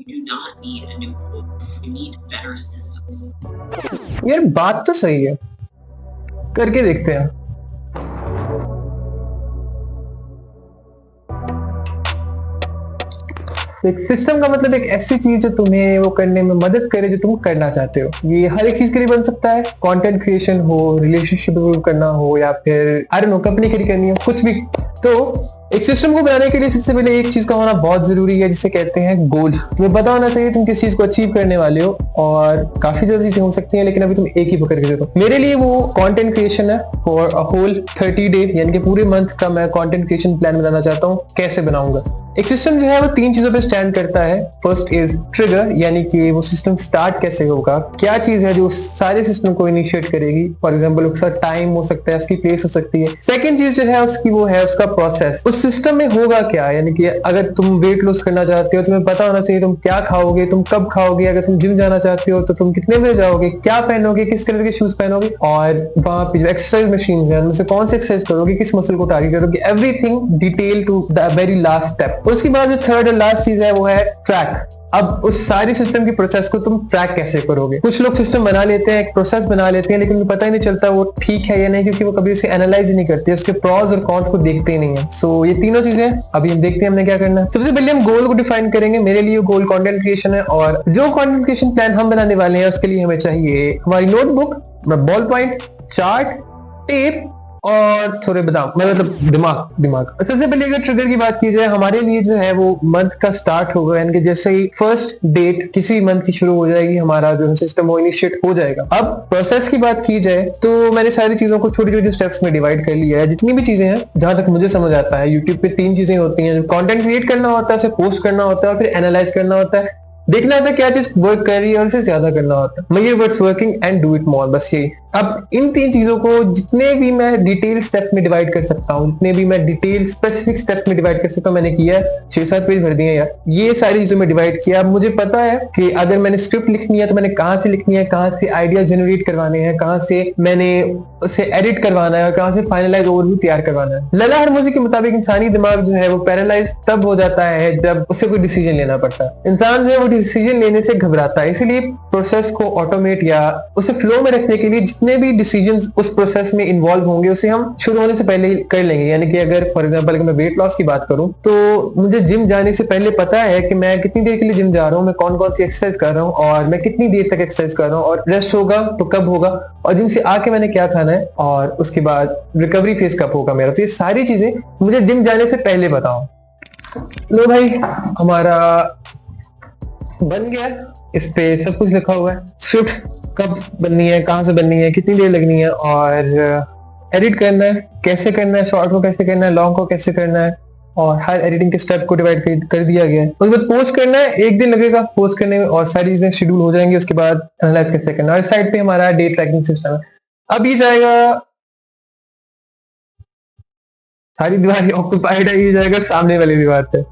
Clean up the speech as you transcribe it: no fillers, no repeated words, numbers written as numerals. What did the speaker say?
You do not need a new goal. You need better systems. यार बात तो सही है, करके देखते हैं। तो एक सिस्टम का मतलब एक ऐसी चीज जो तुम्हें वो करने में मदद करे जो तुम करना चाहते हो। ये हर एक चीज के लिए बन सकता है, कंटेंट क्रिएशन हो, रिलेशनशिप इंप्रूव करना हो, या फिर आई डोंट नो कंपनी खड़ी करनी हो, कुछ भी। तो एक सिस्टम को बनाने के लिए सबसे पहले एक चीज का होना बहुत जरूरी है, जिसे कहते हैं गोल। तुम्हें पता होना चाहिए तुम किस चीज को अचीव करने वाले हो, और काफी ज्यादा चीजें हो सकती हैं, लेकिन अभी तुम एक ही पकड़ के देखो। मेरे लिए वो कंटेंट क्रिएशन है फॉर अ होल 30 डे, यानी कि पूरे मंथ का मैं कंटेंट क्रिएशन प्लान बनाना चाहता हूँ। कैसे बनाऊंगा? एक सिस्टम जो है वो 3 चीजों पे स्टैंड करता है। फर्स्ट इज ट्रिगर, यानी कि वो सिस्टम स्टार्ट कैसे होगा, क्या चीज है जो सारे सिस्टम को इनिशिएट करेगी। फॉर एग्जाम्पल उसका टाइम हो सकता है, उसकी प्लेस हो सकती है। सेकेंड चीज जो है उसकी वो है उसका प्रोसेस। उस सिस्टम में होगा क्या, यानी कि अगर तुम वेट लॉस करना चाहते हो, तुम्हें पता होना चाहिए तुम क्या खाओगे, तुम कब खाओगे। अगर तुम जिम जाना चाहते हो तो तुम कितने बजे जाओगे, क्या पहनोगे, किस कलर के शूज पहनोगे, और वहां पे जो एक्सरसाइज मशीन है उनमें से कौन सी एक्सरसाइज करोगे, किस मसल को टारगेट करोगे, everything detail to the very last step. उसके बाद जो थर्ड और लास्ट चीज है वो है ट्रैक। अब उस सारी सिस्टम की प्रोसेस को तुम ट्रैक कैसे करोगे? कुछ लोग सिस्टम बना लेते हैं, एक प्रोसेस बना लेते हैं, लेकिन उन्हें पता ही नहीं चलता वो ठीक है या नहीं, क्योंकि वो कभी उसे एनालाइज ही नहीं करते, उसके प्रॉस और कॉन्स को देखते ही नहीं है। सो ये तीनों चीजें अभी हम देखते हैं हमने क्या करना है। सबसे पहले हम गोल को डिफाइन करेंगे। मेरे लिए गोल कंटेंट क्रिएशन है, और जो कंटेंट क्रिएशन प्लान हम बनाने वाले हैं उसके लिए हमें चाहिए हमारी notebook, ball point, chart, tape और थोड़े बादाम, मैं मतलब दिमाग। सबसे पहले अगर ट्रिगर की बात की जाए, हमारे लिए जो है वो मंथ का स्टार्ट होगा, यानी कि जैसे ही फर्स्ट डेट किसी मंथ की शुरू हो जाएगी, हमारा जो सिस्टम वो इनिशिएट हो जाएगा। अब प्रोसेस की बात की जाए तो मैंने सारी चीजों को छोटी छोटी स्टेप्स में डिवाइड कर लिया है। जितनी भी चीजें हैं, जहां तक मुझे समझ आता है, यूट्यूब पे 3 चीजें होती हैं। कंटेंट क्रिएट करना होता है, उसे पोस्ट करना होता है, और फिर एनालाइज करना होता है, देखना होता है क्या चीज वर्क कर रही है और उसे ज्यादा करना होता है। मैं ये words working and do it more, बस यही। अब इन 3 चीजों को जितने भी मैं डिटेल स्टेप्स में डिवाइड कर सकता हूँ, जितने भी मैं डिटेल स्पेसिफिक स्टेप्स में डिवाइड कर सकता हूँ, मैंने किया है। 6-7 पेज भर दिए यार। ये सारी चीजों में डिवाइड किया। अब मुझे पता है कि अगर मैंने स्क्रिप्ट लिखनी है तो मैंने कहाँ से लिखनी है, कहाँ से आइडिया जनरेट करवाने हैं, कहाँ से मैंने उसे एडिट करवाना है, और कहाँ से फाइनलाइज ओवरव्यू तैयार करवाना है। लला हरमुज़ी के मुताबिक इंसानी दिमाग जो है वो पैरालाइज तब हो जाता है जब उसे कोई डिसीजन लेना पड़ता है। इंसान जो है वो डिसीजन लेने से घबराता है। इसीलिए प्रोसेस को ऑटोमेट या उसे फ्लो में रखने के लिए जितने भी डिसीजन उस प्रोसेस में इन्वॉल्व होंगे उसे हम शुरू होने से पहले कर लेंगे। यानी कि अगर फॉर एग्जांपल मैं वेट लॉस की बात करूं, तो मुझे जिम जाने से पहले पता है कि मैं कितनी देर के लिए जिम जा रहा हूं, मैं कौन कौन सी एक्सरसाइज कर रहा हूं, और मैं कितनी देर तक एक्सरसाइज कर रहा हूं, और रेस्ट होगा तो कब होगा, और जिम से आके मैंने क्या खाना है, और उसके बाद रिकवरी फेज कब होगा मेरा। तो ये सारी चीजें मुझे जिम जाने से पहले बताओ। लो भाई, हमारा बन गया। इस पे सब कुछ लिखा हुआ है। स्क्रिप्ट कब बननी है, कहाँ से बननी है, कितनी देर लगनी है, और एडिट करना है कैसे करना है, शॉर्ट को कैसे करना है, लॉन्ग को कैसे करना है, और हर एडिटिंग के स्टेप को डिवाइड कर दिया गया है। उसके बाद पोस्ट करना है, 1 दिन लगेगा पोस्ट करने में, और सारी चीजें शेड्यूल हो जाएंगी। उसके बाद एनालाइज कैसे करना है, और इस साइड पे हमारा डे ट्रैकिंग सिस्टम है। अब ये जाएगा, सारी दीवार ऑक्यूपाइड है, ये जाएगा सामने वाली दीवार पे।